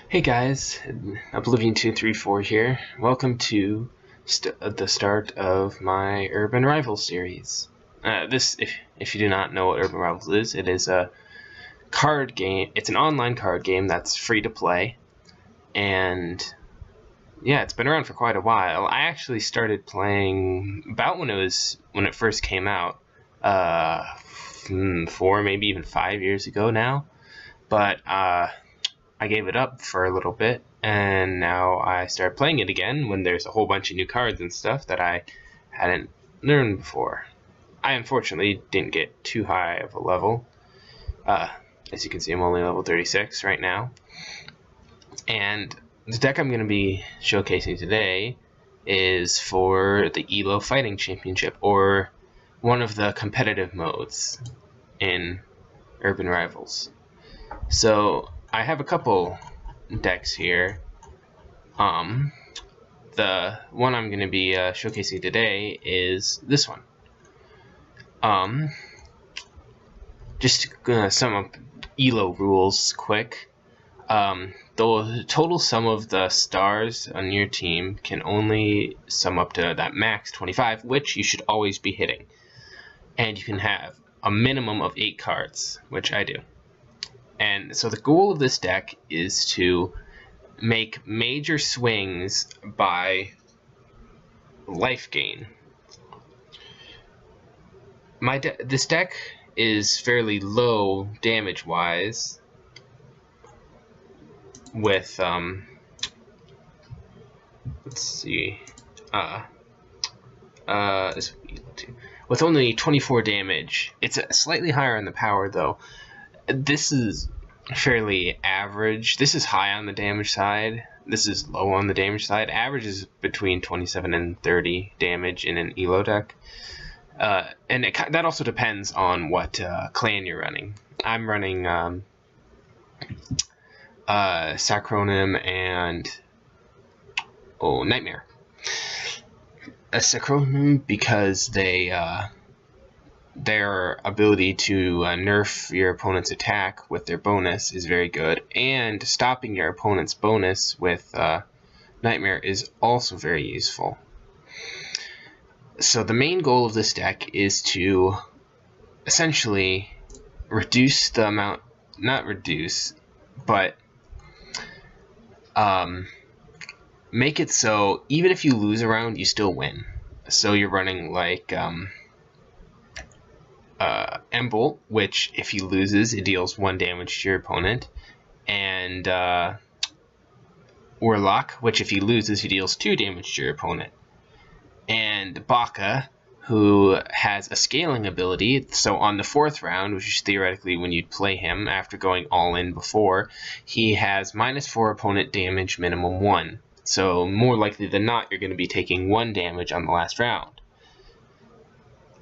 Hey guys, Oblivion234 here. Welcome to the start of my Urban Rivals series. If you do not know what Urban Rivals is, it is a card game. It's an online card game that's free to play, and yeah, it's been around for quite a while. I actually started playing about when it first came out, 4, maybe even 5 years ago now, but I gave it up for a little bit, and now I started playing it again when there's a whole bunch of new cards and stuff that I hadn't learned before. I unfortunately didn't get too high of a level. As you can see, I'm only level 36 right now. And the deck I'm going to be showcasing today is for the ELO Fighting Championship, or one of the competitive modes in Urban Rivals. So I have a couple decks here. The one I'm going to be showcasing today is this one. Just gonna sum up ELO rules quick. The total sum of the stars on your team can only sum up to that max 25, which you should always be hitting. And you can have a minimum of 8 cards, which I do. And so the goal of this deck is to make major swings by Lifegain. This deck is fairly low damage-wise, with let's see, with only 24 damage. It's slightly higher on the power though. This is fairly average. This is high on the damage side. This is low on the damage side. Average is between 27 and 30 damage in an ELO deck. And that also depends on what clan you're running. I'm running Sacronym and Nightmare. A Sacronym because their ability to nerf your opponent's attack with their bonus is very good, and stopping your opponent's bonus with Nightmare is also very useful. So the main goal of this deck is to essentially reduce the amount, not reduce, but make it so even if you lose a round, you still win. So you're running like Embolt, which if he loses, it deals 1 damage to your opponent, and Warlock, which if he loses, he deals 2 damage to your opponent, and Baka, who has a scaling ability, so on the 4th round, which is theoretically when you'd play him after going all in before, he has -4 opponent damage, minimum 1. So more likely than not, you're going to be taking 1 damage on the last round.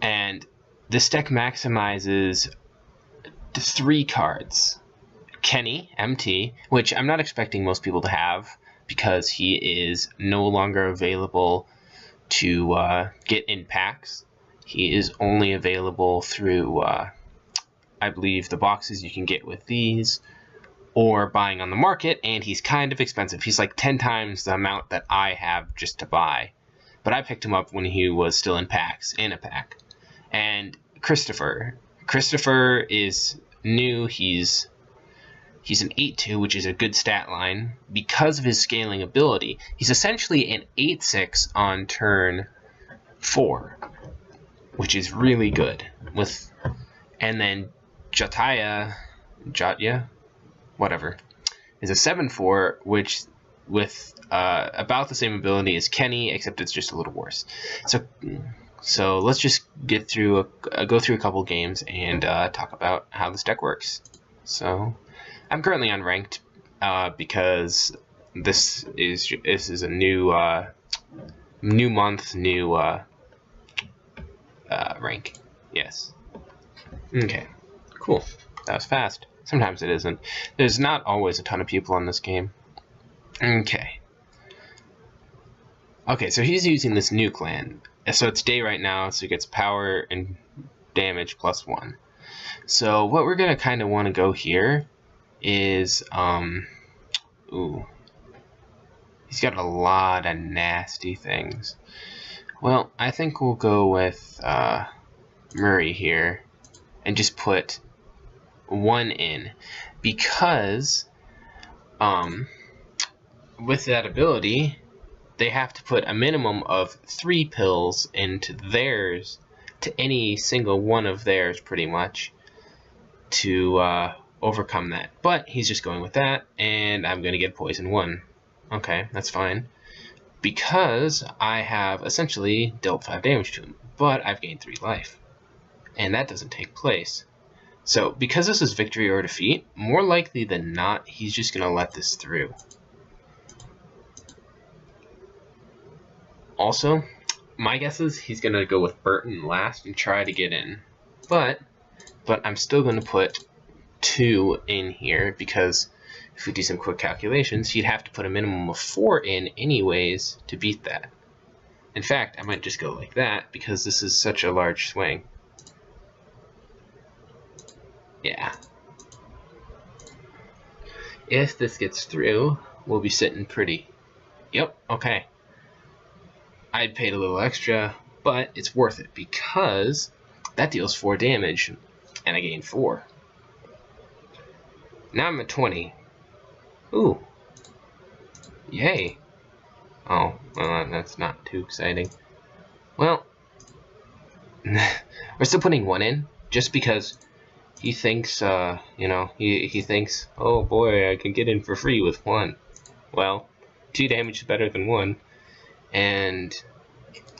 And this deck maximizes 3 cards. Kenny, MT, which I'm not expecting most people to have, because he is no longer available to get in packs. He is only available through, I believe, the boxes you can get with these, or buying on the market, and he's kind of expensive. He's like 10 times the amount that I have just to buy. But I picked him up when he was still in packs, in a pack. And Christopher is new. He's an 8-2, which is a good stat line because of his scaling ability. He's essentially an 8-6 on turn 4, which is really good. And then Jatya, whatever, is a 7-4, which with about the same ability as Kenny, except it's just a little worse. So let's just go through a couple games and talk about how this deck works. So I'm currently unranked because this is a new month, new rank. Yes. Okay. Cool. That was fast. Sometimes it isn't. There's not always a ton of people on this game. Okay. Okay, so he's using this new clan. So it's day right now, so he gets power and damage +1. So what we're going to kind of want to go here is Ooh. He's got a lot of nasty things. Well, I think we'll go with Murray here and just put 1 in, because with that ability they have to put a minimum of 3 pills into theirs, to any single one of theirs pretty much, to overcome that. But he's just going with that, and I'm going to get poison 1. Okay, that's fine, because I have essentially dealt 5 damage to him, but I've gained 3 life, and that doesn't take place. So because this is victory or defeat, more likely than not, he's just going to let this through. Also, my guess is he's going to go with Burton last and try to get in. But I'm still going to put 2 in here, because if we do some quick calculations, he'd have to put a minimum of 4 in anyways to beat that. In fact, I might just go like that, because this is such a large swing. Yeah. If this gets through, we'll be sitting pretty. Yep, okay. I'd paid a little extra, but it's worth it, because that deals 4 damage, and I gain 4. Now I'm at 20. Ooh. Yay. Oh, well, that's not too exciting. Well, we're still putting 1 in, just because he thinks, you know, he thinks, oh boy, I can get in for free with 1. Well, 2 damage is better than 1. And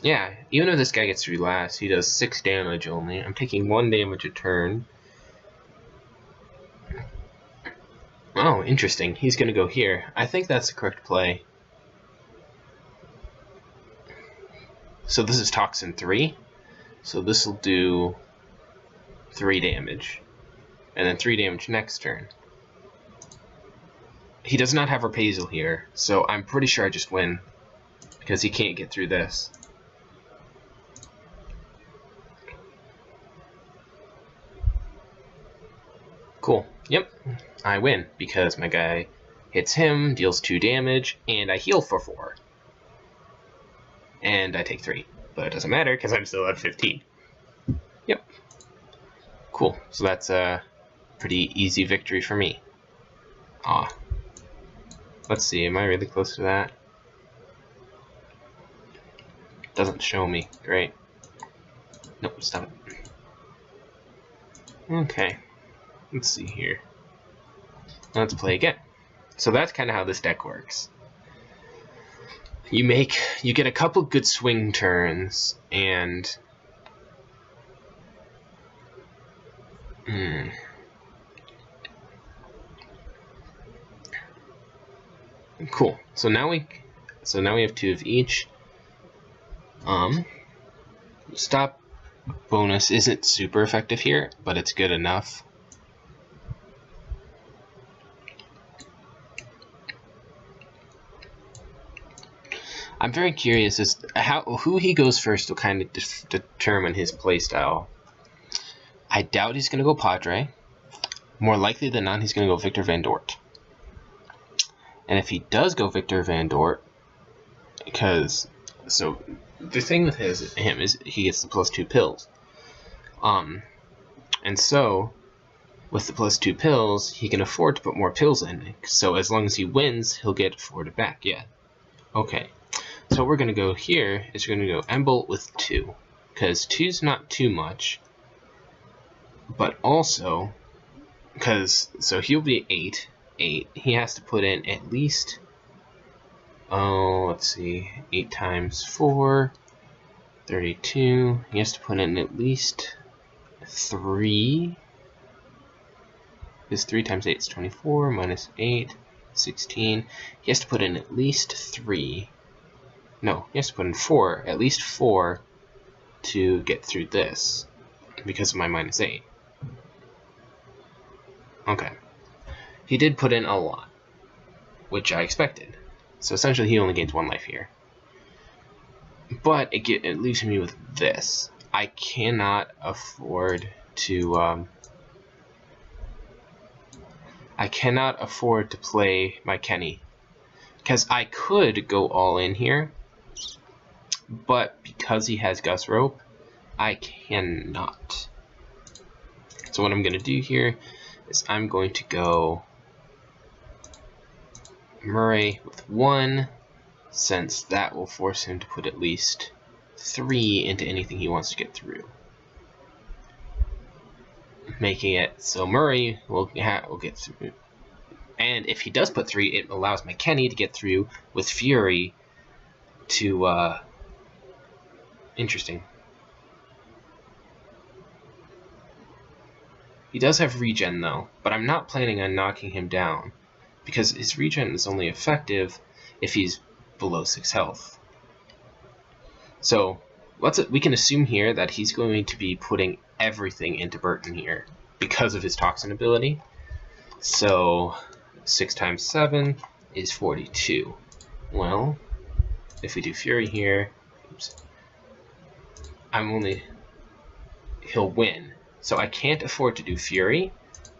yeah, even if this guy gets through last, he does 6 damage only. I'm taking 1 damage a turn. Oh, interesting. He's going to go here. I think that's the correct play. So this is Toxin 3. So this will do 3 damage. And then 3 damage next turn. He does not have Repasal here, so I'm pretty sure I just win, because he can't get through this. Cool. Yep. I win, because my guy hits him, deals 2 damage, and I heal for 4. And I take 3. But it doesn't matter, because I'm still at 15. Yep. Cool. So that's a pretty easy victory for me. Aw. Let's see, am I really close to that? Doesn't show me. Great. Nope, stop it. Okay. Let's see here. Let's play again. So that's kind of how this deck works. You get a couple good swing turns, and cool. So now we have 2 of each. Stop bonus isn't super effective here, but it's good enough. I'm very curious as who he goes first will kind of determine his playstyle. I doubt he's going to go Padre. More likely than not, he's going to go Victor Van Dort. And if he does go Victor Van Dort, so the thing with him is he gets the +2 pills. And so with the +2 pills, he can afford to put more pills in. So as long as he wins, he'll get afforded back. Yeah. Okay. So what we're going to go here is we're going to go Embolt with 2, because 2's not too much, but also, so he'll be 8, he has to put in at least, let's see, 8 times 4, 32, he has to put in at least 3, because 3 times 8 is 24, minus 8, 16, he has to put in at least 3. No, he has to put in 4, at least 4, to get through this, because of my minus 8. Okay. He did put in a lot, which I expected. So essentially he only gains 1 life here. But it leaves me with this. I cannot afford to, I cannot afford to play my Kenny, because I could go all in here, but because he has Gus Rope, I cannot. So what I'm going to do here is I'm going to go Murray with 1, since that will force him to put at least 3 into anything he wants to get through, making it so Murray will get through. And if he does put 3, it allows my Kenny to get through with Fury to, interesting. He does have regen though, but I'm not planning on knocking him down, because his regen is only effective if he's below 6 health. So we can assume here that he's going to be putting everything into Burton here because of his toxin ability. So 6 times 7 is 42. Well, if we do Fury here, oops, he'll win. So I can't afford to do Fury,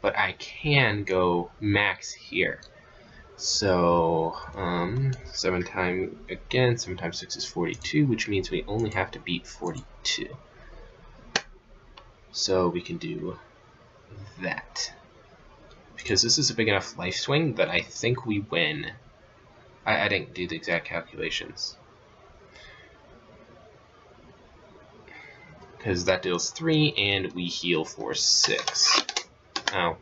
but I can go max here. So 7 times 6 is 42, which means we only have to beat 42. So we can do that, because this is a big enough life swing that I think we win. I didn't do the exact calculations, because that deals 3 and we heal for 6. Ow.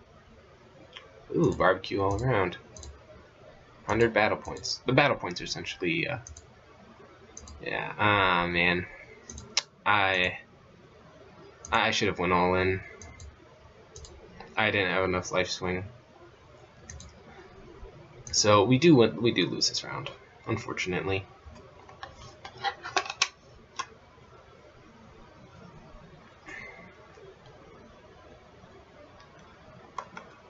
Ooh, barbecue all around. 100 battle points. The battle points are essentially, yeah, man. I should have went all in. I didn't have enough life swing. So we do lose this round, unfortunately.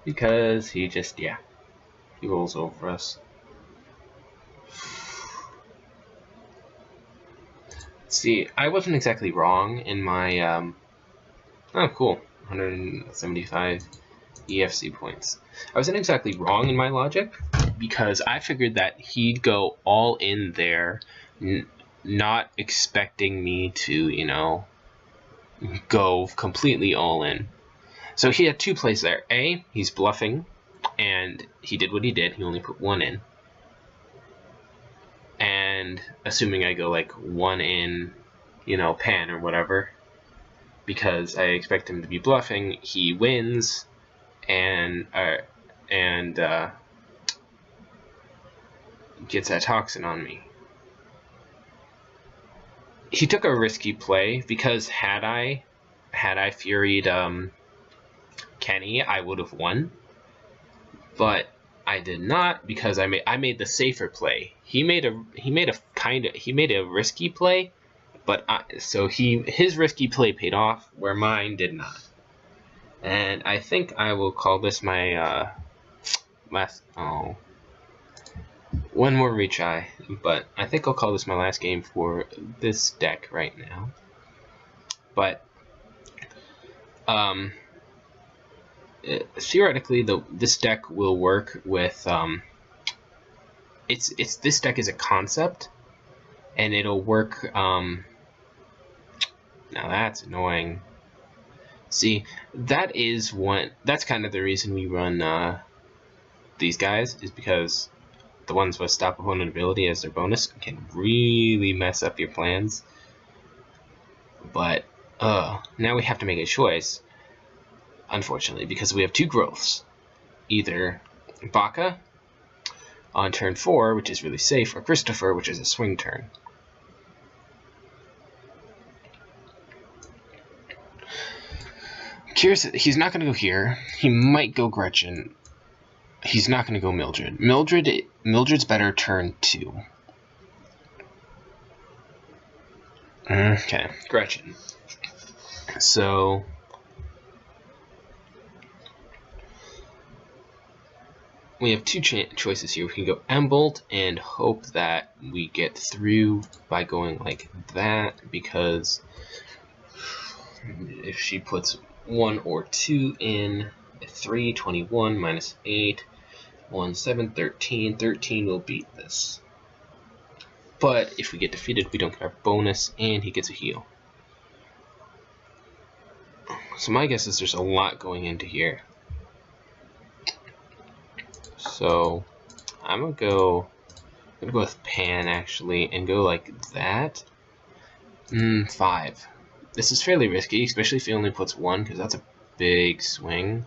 Because he just, yeah, he rolls over us. See, I wasn't exactly wrong in my, oh cool, 175 EFC points. I wasn't exactly wrong in my logic, because I figured that he'd go all in there, not expecting me to, you know, go completely all in. So he had 2 plays there. A, he's bluffing, and he did what he did, he only put 1 in. And assuming I go like 1 in, you know, pan or whatever, because I expect him to be bluffing, he wins and gets that toxin on me. He took a risky play, because had I Furied Kenny, I would have won. But I did not, because I made the safer play. He made a risky play, but so his risky play paid off where mine did not. And I think I will call this my one more retry, but I think I'll call this my last game for this deck right now. But theoretically, this deck will work with this deck is a concept, and it'll work. Now that's annoying. See, that's kind of the reason we run these guys, is because the ones with stop opponent ability as their bonus can really mess up your plans. But now we have to make a choice, unfortunately, because we have 2 growths. Either Baka on turn 4, which is really safe, or Christopher, which is a swing turn. Curious, he's not going to go here. He might go Gretchen. He's not going to go Mildred. Mildred's better turn 2. Okay, Gretchen. So we have 2 choices here. We can go Embolt and hope that we get through by going like that, because if she puts 1 or 2 in, 3, 21, minus 8, 1, 7, 13. 13 will beat this. But if we get defeated, we don't get our bonus, and he gets a heal. So my guess is there's a lot going into here. So I'm gonna go with Pan actually, and go like that. 5. This is fairly risky, especially if he only puts 1, because that's a big swing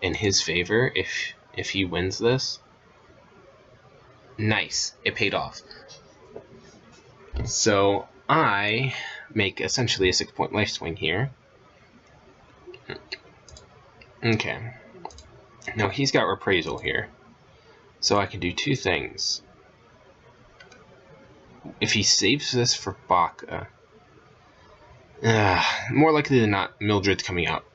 in his favor if he wins this. Nice, it paid off. So I make essentially a 6-point life swing here. Okay. Now he's got Reprisal here. So I can do 2 things. If he saves this for Baka, more likely than not, Mildred's coming out.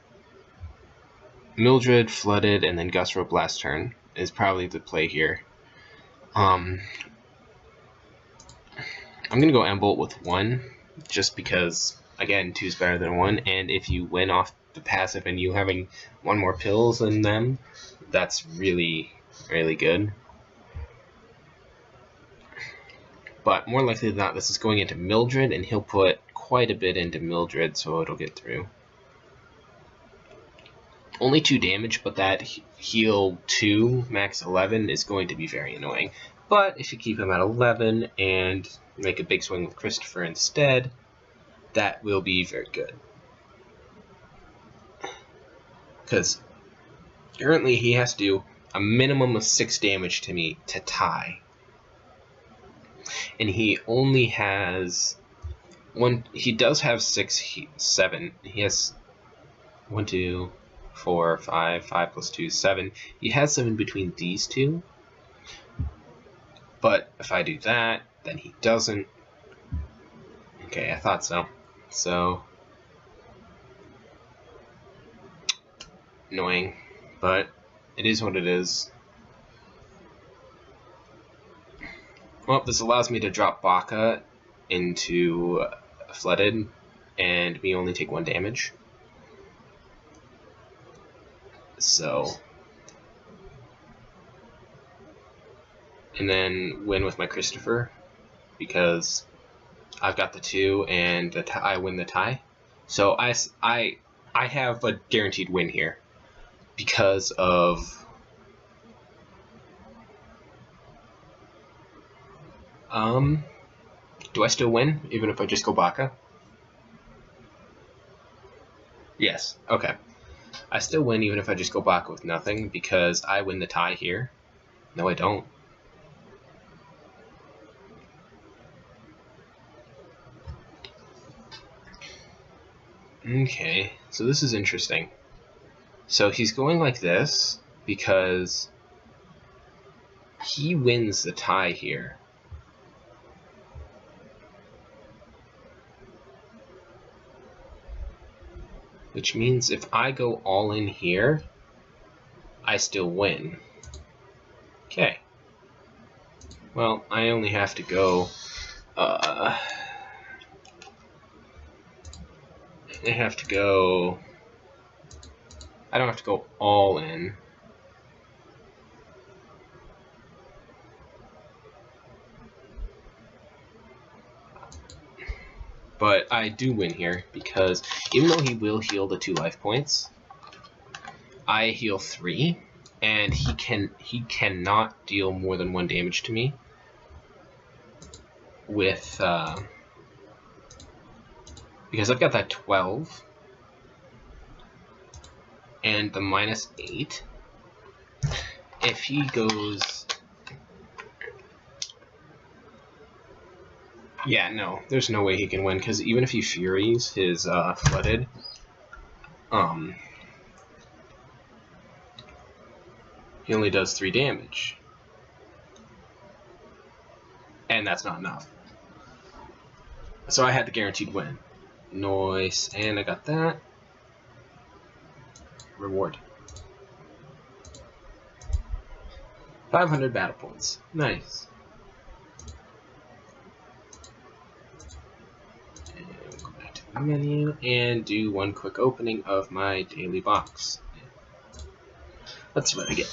Mildred, Flooded, and then Gustrope last turn is probably the play here. I'm going to go Embolt with 1, just because, again, 2 is better than 1, and if you win off the passive and you having 1 more pills than them, that's really, really good. But more likely than not, this is going into Mildred, and he'll put quite a bit into Mildred, so it'll get through. Only 2 damage, but that heal 2, max 11, is going to be very annoying. But if you keep him at 11 and make a big swing with Christopher instead, that will be very good. Because currently he has to do a minimum of 6 damage to me to tie. And he only has one. He does have 7. He has 1, 2, 4, 5. 5 plus 2 is 7. He has 7 between these two. But if I do that, then he doesn't. Okay, I thought so. So annoying, but it is what it is. Well, this allows me to drop Baka into Flooded, and me only take 1 damage. So, and then win with my Christopher, because I've got the 2, and I win the tie. So I have a guaranteed win here, because of do I still win, even if I just go Baka? Yes, okay. I still win even if I just go Baka with nothing, because I win the tie here. No, I don't. Okay, so this is interesting. So he's going like this, because he wins the tie here. Which means if I go all in here, I still win. Okay. Well, I only have to go, I don't have to go all in. But I do win here, because even though he will heal the 2 life points, I heal 3, and he cannot deal more than 1 damage to me with because I've got that 12 and the minus 8. If he goes, yeah, no, there's no way he can win, because even if he Furies his Flooded, he only does 3 damage. And that's not enough. So I had the guaranteed win. Nice, and I got that. Reward. 500 battle points. Nice. Go back to the menu and do 1 quick opening of my daily box. Let's see what I get.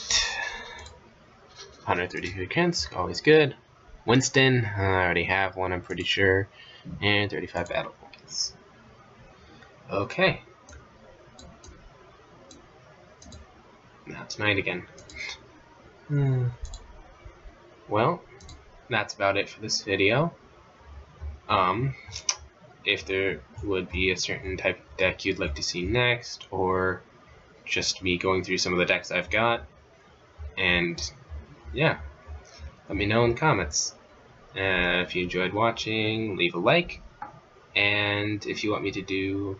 133 Kents, always good. Winston, I already have one, I'm pretty sure. And 35 battle points. Okay. Now it's night again. Well, that's about it for this video. If there would be a certain type of deck you'd like to see next, or just me going through some of the decks I've got, and yeah, let me know in the comments. If you enjoyed watching, leave a like, and if you want me to do,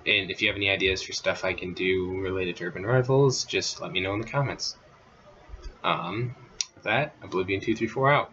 and if you have any ideas for stuff I can do related to Urban Rivals, just let me know in the comments. With that, Oblivion234 out.